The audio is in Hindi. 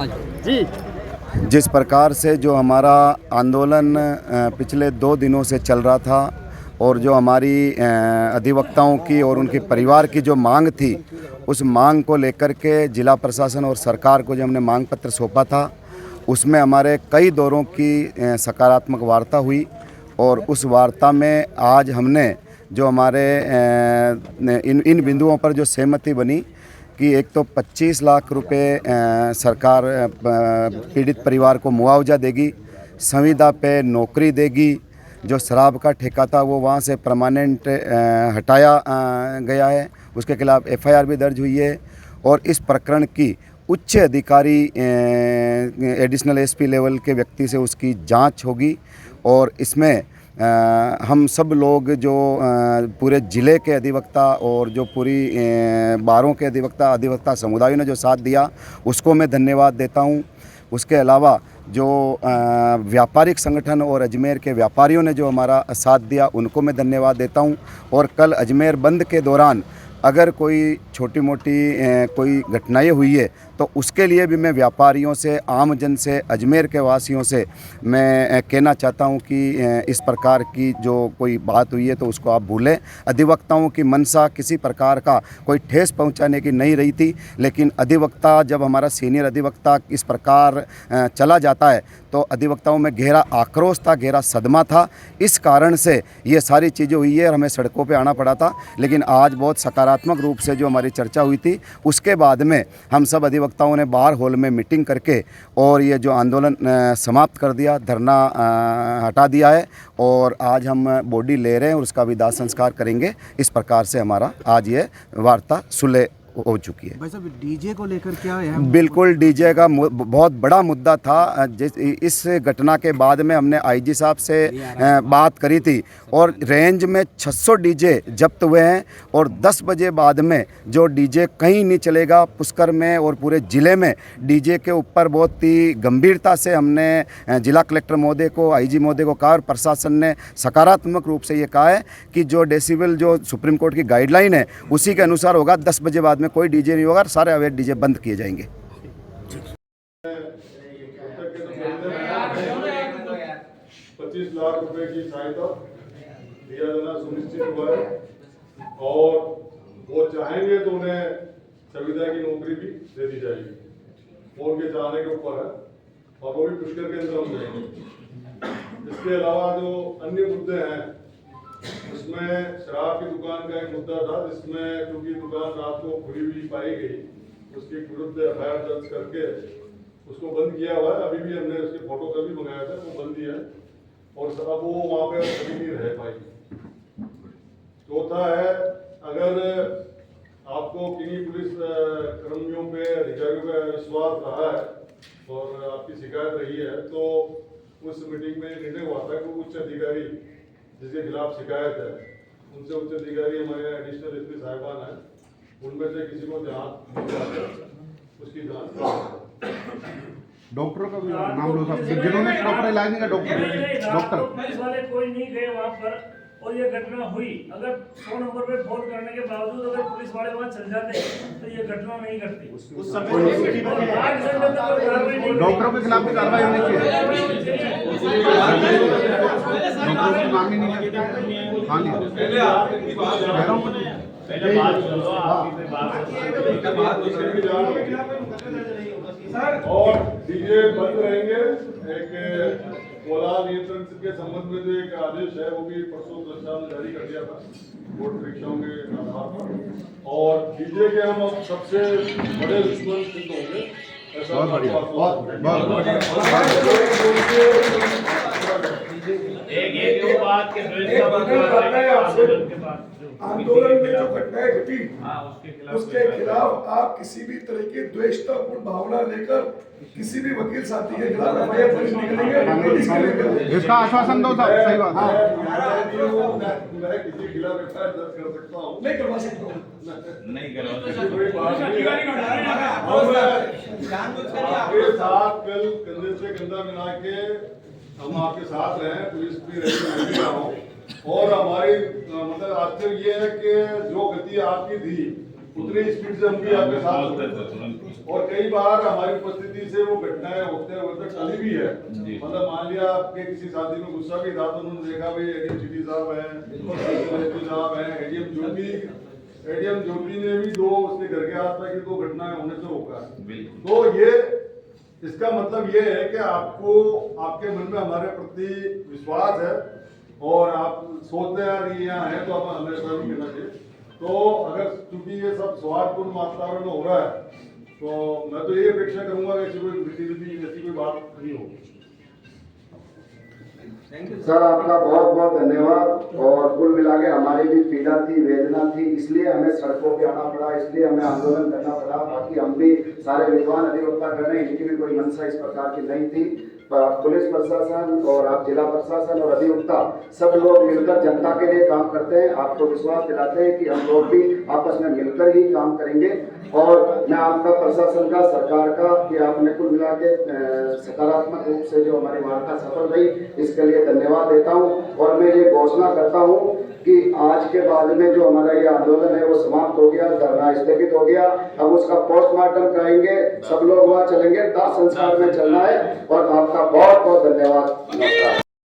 जी। जिस प्रकार से जो हमारा आंदोलन पिछले 2 दिनों से चल रहा था और जो हमारी अधिवक्ताओं की और उनके परिवार की जो मांग थी, उस मांग को लेकर के जिला प्रशासन और सरकार को जो हमने मांग पत्र सौंपा था, उसमें हमारे कई दौरों की सकारात्मक वार्ता हुई और उस वार्ता में आज हमने जो हमारे इन बिंदुओं पर जो सहमति बनी कि एक तो 25 लाख रुपए सरकार पीड़ित परिवार को मुआवजा देगी, संविदा पे नौकरी देगी, जो शराब का ठेका था वो वहाँ से परमानेंट हटाया गया है, उसके खिलाफ एफआईआर भी दर्ज हुई है और इस प्रकरण की उच्च अधिकारी एडिशनल एसपी लेवल के व्यक्ति से उसकी जांच होगी और इसमें हम सब लोग जो पूरे ज़िले के अधिवक्ता और जो पूरी बारों के अधिवक्ता समुदायों ने जो साथ दिया उसको मैं धन्यवाद देता हूं। उसके अलावा जो व्यापारिक संगठन और अजमेर के व्यापारियों ने जो हमारा साथ दिया उनको मैं धन्यवाद देता हूं। और कल अजमेर बंद के दौरान अगर कोई छोटी मोटी कोई घटनाएं हुई है तो उसके लिए भी मैं व्यापारियों से, आम जन से, अजमेर के वासियों से मैं कहना चाहता हूं कि इस प्रकार की जो कोई बात हुई है तो उसको आप भूलें। अधिवक्ताओं की मंशा किसी प्रकार का कोई ठेस पहुंचाने की नहीं रही थी, लेकिन अधिवक्ता जब हमारा सीनियर अधिवक्ता इस प्रकार चला जाता है तो अधिवक्ताओं में गहरा आक्रोश था, गहरा सदमा था। इस कारण से ये सारी चीज़ें हुई है और हमें सड़कों पे आना पड़ा था। लेकिन आज बहुत सकारात्मक रूप से जो हमारी चर्चा हुई थी उसके बाद में हम सब अधिवक्ताओं ने बाहर हॉल में मीटिंग करके और ये जो आंदोलन समाप्त कर दिया, धरना हटा दिया है और आज हम बॉडी ले रहे हैं और उसका भी दाह संस्कार करेंगे। इस प्रकार से हमारा आज ये वार्ता सुलह हो चुकी है। भाई साहब, डीजे को लेकर क्या है? बिल्कुल, डीजे का बहुत बड़ा मुद्दा था। इस घटना के बाद में हमने आईजी साहब से बात करी थी और रेंज में 600 डीजे जब्त हुए हैं और 10 बजे बाद में जो डीजे कहीं नहीं चलेगा। पुष्कर में और पूरे ज़िले में डीजे के ऊपर बहुत ही गंभीरता से हमने जिला कलेक्टर महोदय को, आईजी महोदय को कहा और प्रशासन ने सकारात्मक रूप से ये कहा है कि जो डेसिबल जो सुप्रीम कोर्ट की गाइडलाइन है उसी के अनुसार होगा। 10 बजे बाद में कोई डीजे नहीं होगा, सारे अवैध डीजे बंद किए जाएंगे। 25 लाख रुपए की सहायता दिया जाना सुनिश्चित हुआ है और वो चाहेंगे तो उन्हें संविदा की नौकरी भी दे दी जाएगी। वो उनके चाहने के ऊपर है और वो भी पुष्कर के अंदर हम जाएंगे। इसके अलावा जो अन्य मुद्दे हैं उसमें शराब की दुकान का एक मुद्दा था, जिसमें क्योंकि दुकान रात को खुली हुई पाई गई, उसके विरुद्ध एफआईआर दर्ज करके उसको बंद किया हुआ है। अभी भी हमने उसके फोटो का भी मंगाया था, वो बंद ही है और अब वो वहाँ पे कभी नहीं रह पाई। चौथा है, अगर आपको किन्हीं पुलिस कर्मियों पे, अधिकारियों पे विश्वास रहा है और आपकी शिकायत रही है तो उस मीटिंग में निर्णय हुआ था कि उच्च अधिकारी जिसके खिलाफ शिकायत है उनसे उच्च अधिकारी हमारे एडिशनल एसपी साहिबान हैं, उनमें से किसी को ध्यान उसकी जांच। डॉक्टरों का भी नाम लो साहब, जिन्होंने प्रॉपर इलाज नहीं किया। डॉक्टर पुलिस वाले कोई नहीं गए वहाँ पर और ये घटना हुई। अगर 100 नंबर पे फोन करने के बावजूद अगर पुलिस वाले वहाँ चल जाते तो ये घटना नहीं घटती। उस समय डॉक्टरों के खिलाफ भी कार्रवाई होनी चाहिए। डॉक्टरों का नाम ही नहीं लिया। हाँ और डीजे बंद रहेंगे। एक कोलार नियंत्रण के संबंध में जो एक आदेश है वो भी परसों प्रशासन ने जारी कर दिया था कोर्ट परीक्षाओं के आधार पर, और डीजे के हम अब सबसे बड़े दुश्मन सिद्ध होंगे। ऐसा एक बात के आंदोलन में जो घटनाएं घटी उसके खिलाफ आप किसी भी तरह की द्वेषतापूर्ण भावना लेकर किसी भी वकील साथी के खिलाफ एफआईआर दर्ज नहीं करेंगे। इसका आश्वासन दो साहब। सही बात है। मैं किसी के खिलाफ एफआईआर दर्ज कर सकता हूँ, नहीं करवा सकता हूँ, नहीं आपके साथ कल कंधे से कंधा मिला के हम आपके साथ रहे, पुलिस भी रही हूँ और हमारी मतलब आश्चर्य ये है कि जो गति आपकी थी उतनी स्पीड से हम भी आपके साथ और कई बार हमारी उपस्थिति से वो घटनाएं होते होते टली भी है। मतलब मान लिया आपके किसी शादी में गुस्सा भी था तो उन्होंने देखा भाई एडीएम सिटी साहब हैं, साहब हैं, एडीएम ज्योति ने भी दो उसके घर के आसपास की 2 घटनाएं होने से रोका। तो ये इसका मतलब ये है कि आपको आपके मन में हमारे प्रति विश्वास है और आप सोचते हैं यहाँ है तो आप हमेशा नहीं करना चाहिए। तो अगर चूंकि ये सब सौहार्दपूर्ण वातावरण में हो रहा है तो मैं तो ये अपेक्षा करूंगा कि ऐसी कोई गतिविधि ऐसी कोई बात नहीं होगी। सर आपका बहुत बहुत धन्यवाद। और कुल मिला के हमारी भी पीड़ा थी, वेदना थी, इसलिए हमें सड़कों पे आना पड़ा, इसलिए हमें आंदोलन करना पड़ा। बाकी हम भी सारे विद्वान अधिवक्ता कर रहे हैं, इनकी भी कोई मंशा इस प्रकार की नहीं थी। पुलिस प्रशासन और आप जिला प्रशासन और अधिवक्ता सब लोग मिलकर जनता के लिए काम करते हैं। आपको विश्वास दिलाते हैं कि हम लोग भी आपस में मिलकर ही काम करेंगे। और मैं आपका प्रशासन का, सरकार का, कि आपने कुल मिला के सकारात्मक रूप से जो हमारी वार्ता सफल रही, इसके लिए धन्यवाद देता हूं। और मैं ये घोषणा करता हूं कि आज के बाद में जो हमारा ये आंदोलन है वो समाप्त हो गया, धरना स्थगित हो गया। अब उसका पोस्टमार्टम कराएंगे, सब लोग वहाँ चलेंगे, दाह संस्कार में चलना है। और आपका बहुत बहुत धन्यवाद। नमस्कार।